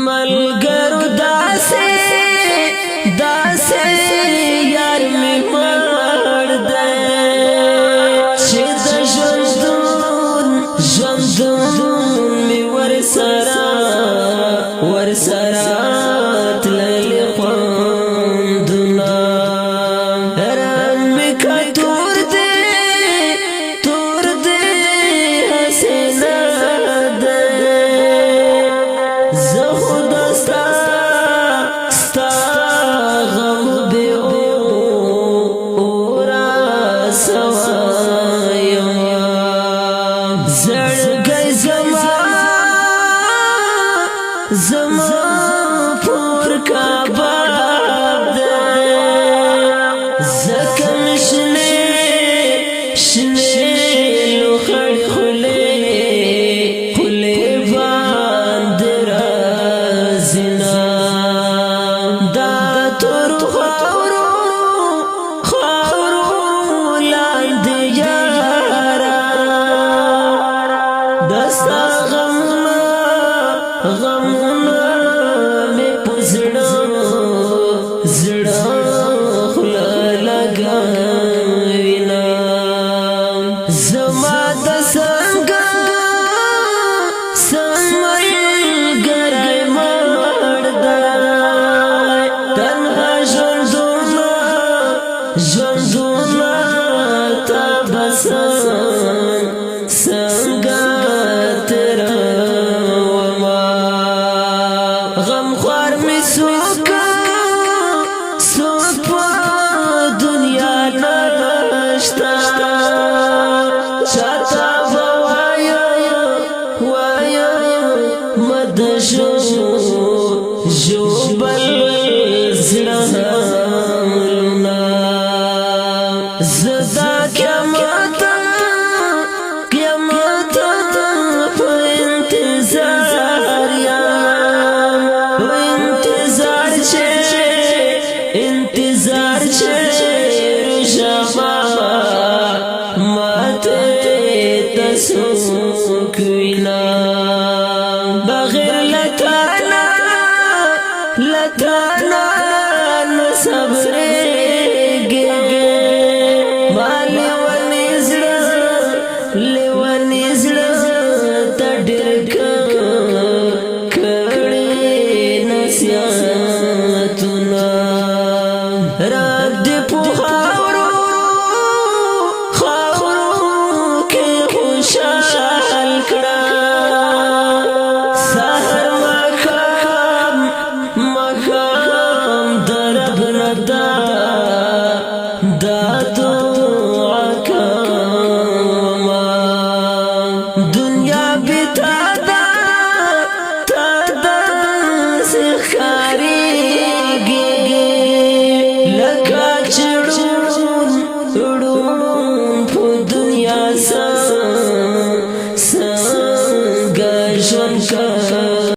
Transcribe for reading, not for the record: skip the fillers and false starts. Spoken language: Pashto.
ملګرو داسې یار می مړ دی چې د ژوندون می ورسره تللي خوندونه رن می که تور دی هسې نه دی زه خو ستا غم بې اوره سوی یم زړګی زما پور کباب دی ځکه مې شنې لوخړې خولې باندې راځينا دا تور خاورو لاندې یارا دستا غمونه مې په زړه خوله لګوينا زما د ملګری مړ دی تنها ژوندونه تا به څنګه تېرومه غم خوار مې څوک په دنیا نشته چاته به وایم د ژوبل زړونه زه دا قیامت په انتظار یم انتظار چې روژه ماته ته څوک وینا بغیر له تا نه صبر